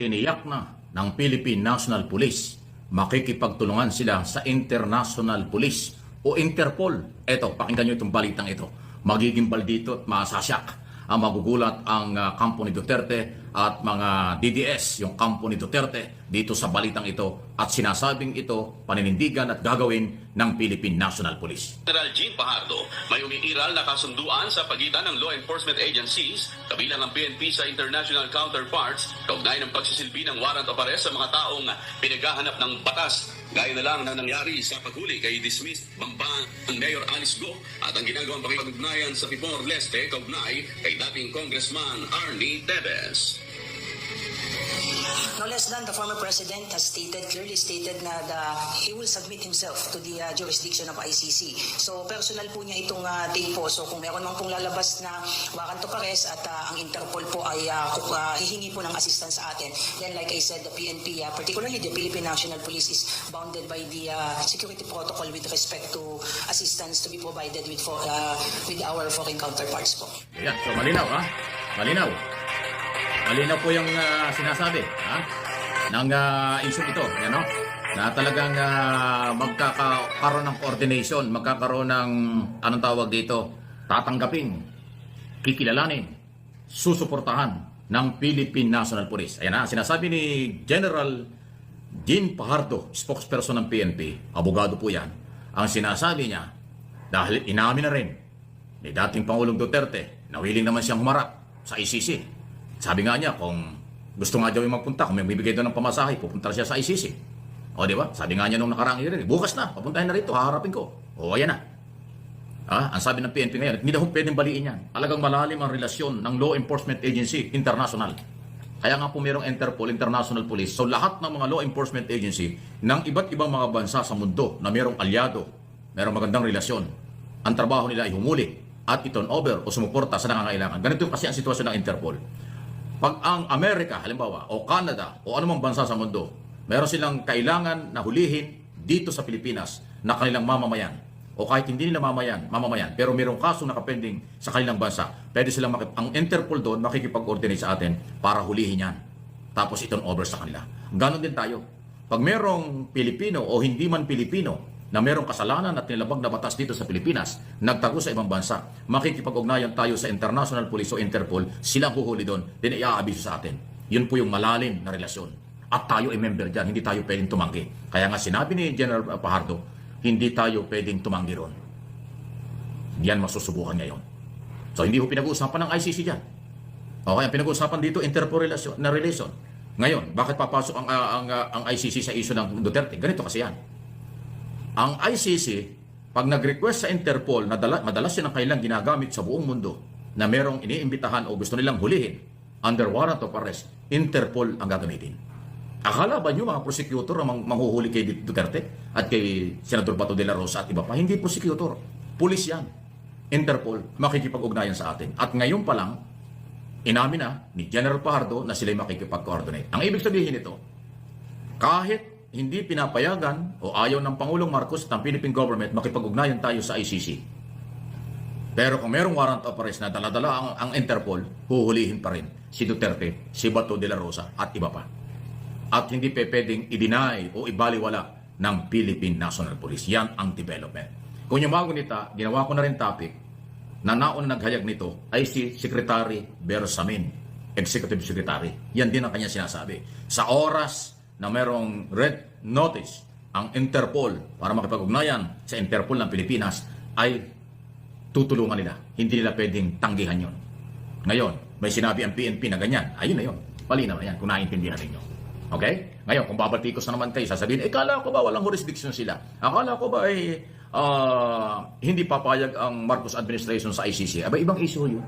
Tiniyak na ng Philippine National Police, makikipagtulungan sila sa International Police o Interpol. Eto, pakinggan nyo itong balitang ito. Magiging baldito at masasyak ang magugulat ang kampo ni Duterte at mga DDS, yung kampo ni Duterte, dito sa balitang ito. At sinasabing ito, paninindigan at gagawin ng Philippine National Police. General Jean Fajardo, may umiiral na kasunduan sa pagitan ng law enforcement agencies, kabilang ang PNP sa international counterparts, kaugnay ng pagsisilbi ng warrant of arrest sa mga taong pinaghahanap ng batas. Gaya na lang na nangyari sa paghuli kay dismissed Bamban Mayor Alice Go at ang ginagawang pakipag-ugnayan sa Timor-Leste kaugnay kay dating Congressman Arnie Tevez. No less than the former president has clearly stated na he will submit himself to the jurisdiction of ICC. So personal po niya itong take po. So kung meron man pong lalabas na warrant of arrest at ang Interpol po ay hihingi po ng assistance sa atin, then like I said, the PNP, particularly the Philippine National Police, is bounded by the security protocol with respect to assistance to be provided with our foreign counterparts po. Ayan, so malinaw ha? Malinaw. Malinaw po yung sinasabi ng issue ito, yan, no? Na talagang magkakaroon ng coordination, magkakaroon ng anong tawag dito, tatanggapin, kikilalanin, susuportahan ng Philippine National Police. Ayan na, sinasabi ni General Jean Fajardo, spokesperson ng PNP, abogado po yan, ang sinasabi niya, dahil inamin na rin ni dating Pangulong Duterte na willing naman siyang humarap sa ICC. Sabi nga niya, kung gusto nga daw yung magpunta, kung may bibigay daw ng pamasahe, pupunta siya sa ICC. O, di ba? Sabi nga niya nung nakaraang hearing, bukas na, papuntahin na rito, haharapin ko. O, ayan na. Ang sabi ng PNP ngayon, hindi na pwedeng baliin yan. Talagang malalim ang relasyon ng Law Enforcement Agency International. Kaya nga po mayroong Interpol, International Police. So, lahat ng mga Law Enforcement Agency ng iba't ibang mga bansa sa mundo na mayroong alyado, mayroong magandang relasyon, ang trabaho nila ay humuli at i-turn over o sumuporta sa nangangailangan. Ganito kasi ang sitwasyon ng Interpol. Pag ang Amerika, halimbawa, o Canada, o anumang bansa sa mundo, meron silang kailangan na hulihin dito sa Pilipinas na kanilang mamamayan. O kahit hindi nila mamamayan, pero mayroong kaso nakapending sa kanilang bansa, pwede silang ang Interpol doon makikipag-coordinate sa atin para hulihin yan. Tapos iton over sa kanila. Ganon din tayo. Pag merong Pilipino o hindi man Pilipino na merong kasalanan at nilabag na batas dito sa Pilipinas, nagtago sa ibang bansa, makikipag-ugnayan tayo sa International Police o Interpol, silang huhuli doon, din iaabiso sa atin. Yun po yung malalim na relasyon. At tayo ay member dyan, hindi tayo pwedeng tumanggi. Kaya nga sinabi ni General Fajardo, hindi tayo pwedeng tumanggi ron. Yan masusubukan ngayon. So hindi po pinag-uusapan ng ICC dyan. Okay, ang pinag-uusapan dito, Interpol na relation. Ngayon, bakit papasok ang ICC sa issue ng Duterte? Ganito kasi yan. Ang ICC, pag nag-request sa Interpol, madalas yan ang kailang ginagamit sa buong mundo na merong iniimbitahan o gusto nilang hulihin under warrant of arrest, Interpol ang gagamitin. Akala ba nyo mga prosecutor ang manghuhuli kay Duterte at kay Senador Bato de la Rosa at iba pa? Hindi prosecutor. Pulis yan. Interpol, makikipag-ugnayan sa atin. At ngayon pa lang, inamin na ni General Fajardo na sila'y makikipag-coordinate. Ang ibig sabihin nito, kahit hindi pinapayagan o ayaw ng Pangulong Marcos at ng Philippine government makipag-ugnayan tayo sa ICC. Pero kung merong warrant of arrest na daladala ang Interpol, huhulihin pa rin si Duterte, si Bato de la Rosa at iba pa. At hindi pwedeng i-deny o ibaliwala ng Philippine National Police. Yan ang development. Kung yung bago nita, ginawa ko na rin topic na nauna naghayag nito ay si Secretary Bersamin, Executive Secretary. Yan din ang kanya sinasabi. Sa oras na merong red notice ang Interpol para makipag-ugnayan sa Interpol ng Pilipinas ay tutulungan nila. Hindi nila pwedeng tanggihan yon. Ngayon, may sinabi ang PNP na ganyan. Ayun na yun. Palinaw na yan kung naiintindihan ninyo. Okay? Ngayon, kung babatikos na naman kayo, sasabihin, kala ko ba walang jurisdiction sila? Akala ko ba hindi papayag ang Marcos administration sa ICC? Aba, ibang issue yun.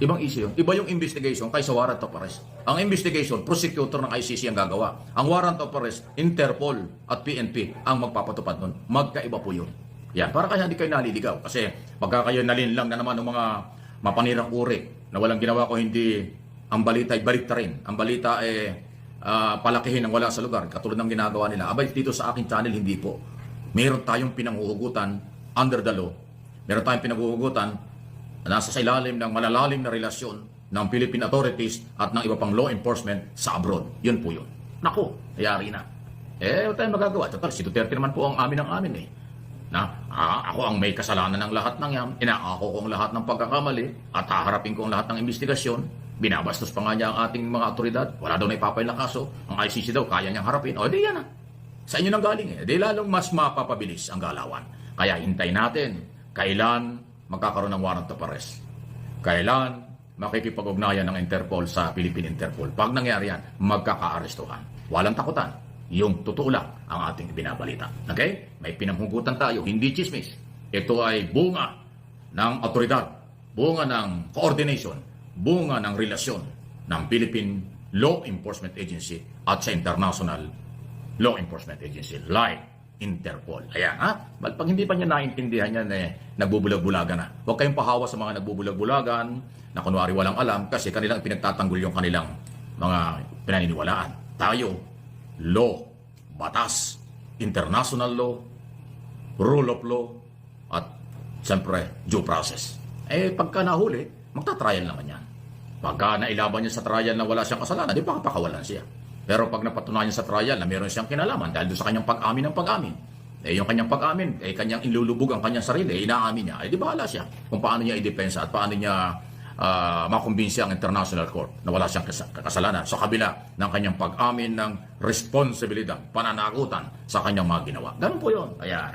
Ibang issue. Iba yung investigation kaysa warrant of arrest. Ang investigation, prosecutor ng ICC ang gagawa. Ang warrant of arrest, Interpol at PNP ang magpapatupad nun. Magkaiba po yun. Yan. Para kaya hindi kayo naliligaw. Kasi pagka kayo nalinlang na naman ng mga mapanirang uri na walang ginawa ko, hindi ang balita ay balikta rin. Ang balita ay palakihin ang wala sa lugar. Katulad ng ginagawa nila. Abay, dito sa aking channel, hindi po. Meron tayong pinanghuhugutan under the law. Meron tayong pinanghuhugutan nasa sa ilalim ng malalalim na relasyon ng Philippine authorities at ng iba pang law enforcement sa abroad. Yun po yun. Naku, ayari na. Wala tayong magagawa. Total, si Duterte naman po ang amin eh. Ako ang may kasalanan ng lahat ng yan. Inaako ko ang lahat ng pagkakamali at haharapin ko ang lahat ng investigasyon. Binabastos pa nga niya ang ating mga otoridad. Wala daw na ipapay na kaso. Ang ICC daw, kaya niyang harapin. O, di yan na. Sa inyo nang galing Di lalong mas mapapabilis ang galawan. Kaya hintay natin kailan magkakaroon ng warrant of arrest. Kailan makikipag-ugnayan ng Interpol sa Philippine Interpol. Pag nangyari yan, magkaka-arestuhan. Walang takutan. Yung totoo lang ang ating binabalita. Okay? May pinamhugutan tayo. Hindi chismis. Ito ay bunga ng otoridad. Bunga ng coordination. Bunga ng relasyon ng Philippine Law Enforcement Agency at sa International Law Enforcement Agency like Interpol. Ayan, pag hindi pa niya naintindihan yan, nagbubulag-bulagan na. Huwag kayong pahawa sa mga nagbubulag-bulagan na kunwari walang alam kasi kanilang pinagtatanggol yung kanilang mga pinaniniwalaan. Tayo, law, batas, international law, rule of law, at siyempre, due process. Pagka nahuli, magta-trial naman yan. Pagka nailaban niya sa trial na wala siyang kasalanan, di ba kapakawalan siya. Pero pag napatunayan sa trial na meron siyang kinalaman dahil doon sa kanyang pag-amin ng pag-amin, yung kanyang pag-amin, kanyang inlulubog ang kanyang sarili, inaamin niya, di bahala siya kung paano niya i-depensa at paano niya makumbinsi ang International Court na wala siyang kasalanan sa kabila ng kanyang pag-amin ng responsibilidad, pananagutan sa kanyang mga ginawa. Ganun po yun. Ayan,